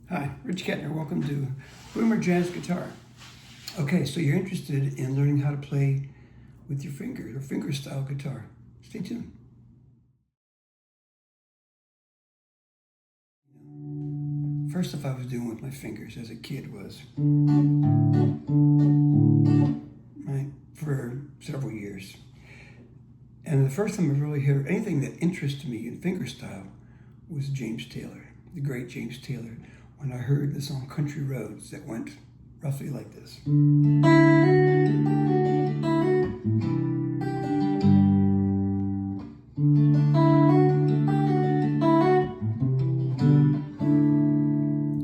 Hi, Rich Kettner. Welcome to Boomer Jazz Guitar. Okay, so you're interested in learning how to play with your fingers or fingerstyle guitar. Stay tuned. First stuff I was doing with my fingers as a kid was, right, for several years. And the first time I really heard anything that interested me in fingerstyle was James Taylor, the great James Taylor, when I heard the song Country Roads that went roughly like this.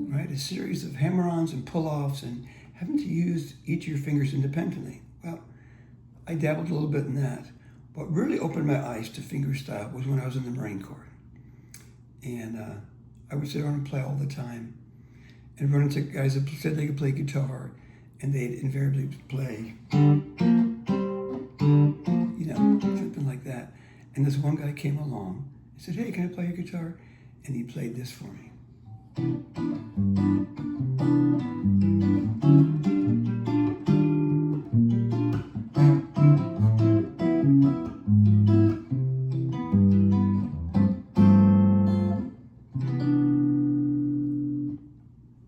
Right, a series of hammer-ons and pull-offs and having to use each of your fingers independently. Well, I dabbled a little bit in that. What really opened my eyes to fingerstyle was when I was in the Marine Corps. And I would sit around and play all the time. And run into guys that said they could play guitar, and they'd invariably play, something like that. And this one guy came along and said, "Hey, can I play your guitar?" And he played this for me.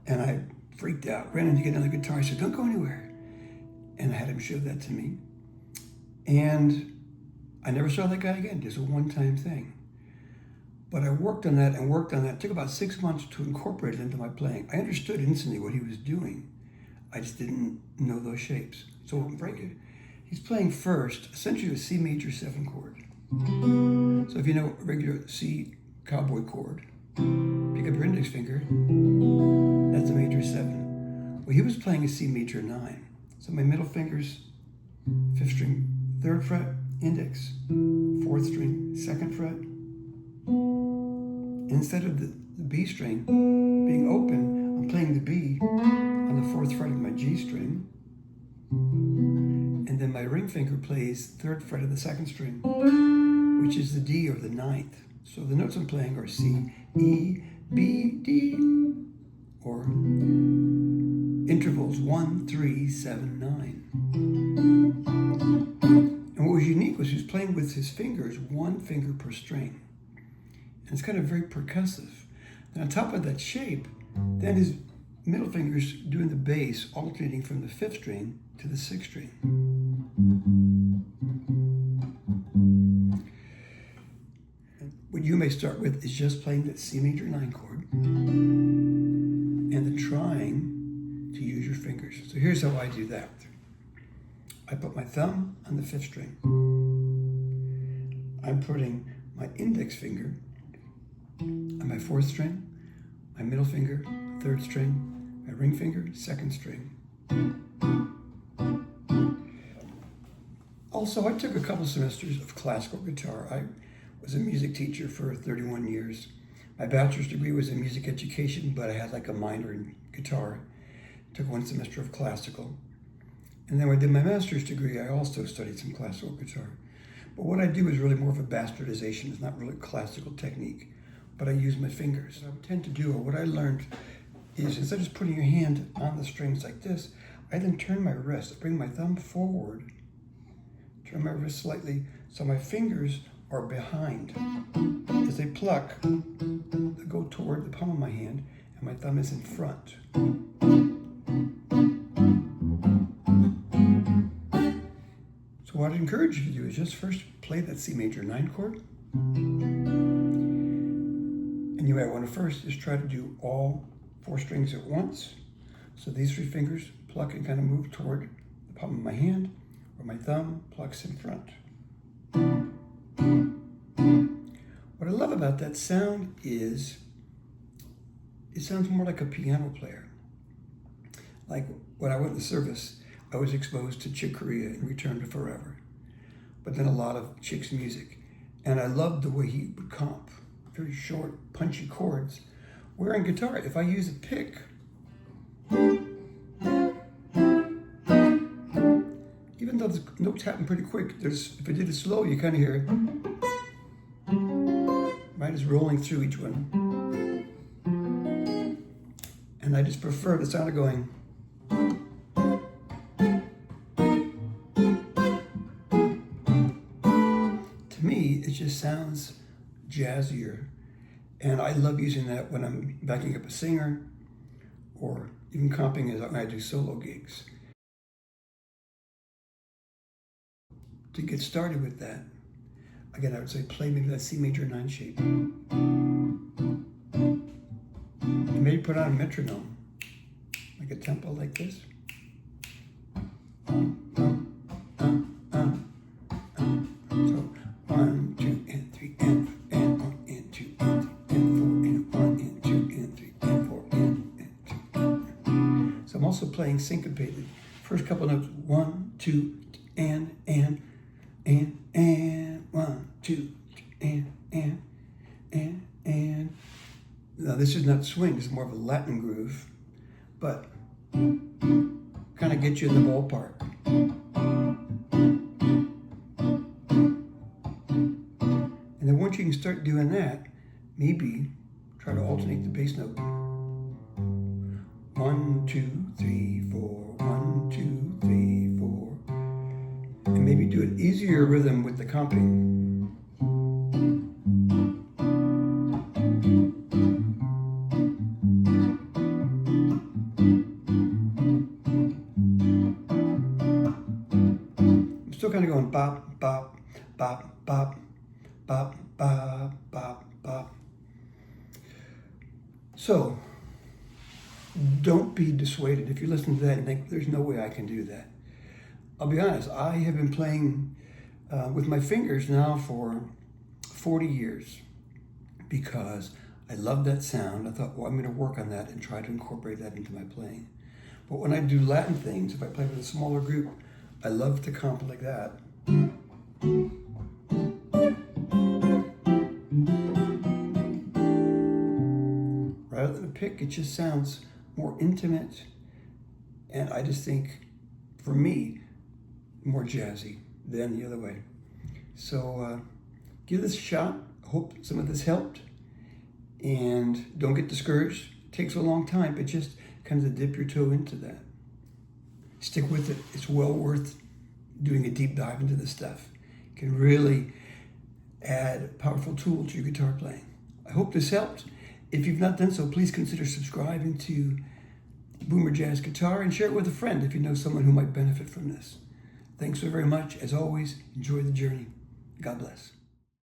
And I freaked out, ran in to get another guitar. I said, "Don't go anywhere." And I had him show that to me. And I never saw that guy again, just a one-time thing. But I worked on that and worked on that. It took about 6 months to incorporate it into my playing. I understood instantly what he was doing. I just didn't know those shapes. So I'm breaking. He's playing first, essentially a C major 7 chord. So if you know a regular C cowboy chord, pick up your index finger, that's a major 7. Well, he was playing a C major 9. So my middle finger's 5th string, 3rd fret, index, 4th string, 2nd fret. Instead of the B string being open, I'm playing the B on the 4th fret of my G string. And then my ring finger plays 3rd fret of the 2nd string, which is the D or the 9th. So the notes I'm playing are C, E, B, D, or intervals 1, 3, 7, 9. And what was unique was he was playing with his fingers, 1 finger per string. And it's kind of very percussive. And on top of that shape, then his middle finger's doing the bass, alternating from the 5th string to the 6th string. What you may start with is just playing that C major 9 chord and then trying to use your fingers. So here's how I do that. I put my thumb on the 5th string. I'm putting my index finger on my 4th string, my middle finger, 3rd string, my ring finger, 2nd string. Also, I took a couple semesters of classical guitar. I was a music teacher for 31 years. My bachelor's degree was in music education, but I had like a minor in guitar. Took 1 semester of classical. And then when I did my master's degree, I also studied some classical guitar. But what I do is really more of a bastardization. It's not really classical technique, but I use my fingers. What I tend to do, or what I learned, is instead of just putting your hand on the strings like this, I then turn my wrist, I bring my thumb forward, turn my wrist slightly, so my fingers are behind. As they pluck, they go toward the palm of my hand, and my thumb is in front. So what I'd encourage you to do is just first play that C major 9 chord. And you might want to first just try to do all 4 strings at once. So these 3 fingers pluck and kind of move toward the palm of my hand, where my thumb plucks in front. What I love about that sound is it sounds more like a piano player. Like when I went to service, I was exposed to Chick Corea and Return to Forever, but then a lot of Chick's music. And I loved the way he would comp, very short, punchy chords. Where on guitar, if I use a pick, even though the notes happen pretty quick, if I did it slow, you kind of hear it. Right, it's rolling through each one. And I just prefer the sound of going. To me, it just sounds jazzier. And I love using that when I'm backing up a singer or even comping as when I do solo gigs. To get started with that, again, I would say play maybe that C major 9 shape. And maybe put on a metronome, like a tempo like this. So 1, 2, and 3, and 1, and 2, and 3, and 4, and 1, and 2, and 3, and 4, and 2. So I'm also playing syncopated. First couple notes, 1, 2, and 1, 2, and. Now this is not swing, this is more of a Latin groove, but kind of get you in the ballpark. And then once you can start doing that, maybe try to alternate the bass note. 1, 2, 3, 4, 1, 2, 3, 4. And maybe do an easier rhythm with the comping. Still kind of going bop, bop, bop, bop, bop, bop, bop, bop. So, don't be dissuaded. If you listen to that and think, there's no way I can do that. I'll be honest, I have been playing with my fingers now for 40 years because I love that sound. I thought, well, I'm going to work on that and try to incorporate that into my playing. But when I do Latin things, if I play with a smaller group, I love to comp like that. Rather than a pick, it just sounds more intimate. And I just think, for me, more jazzy than the other way. So give this a shot. I hope some of this helped. And don't get discouraged. It takes a long time, but just kind of dip your toe into that. Stick with it. It's well worth doing a deep dive into this stuff. It can really add a powerful tool to your guitar playing. I hope this helped. If you've not done so, please consider subscribing to Boomer Jazz Guitar and share it with a friend if you know someone who might benefit from this. Thanks so very much. As always, enjoy the journey. God bless.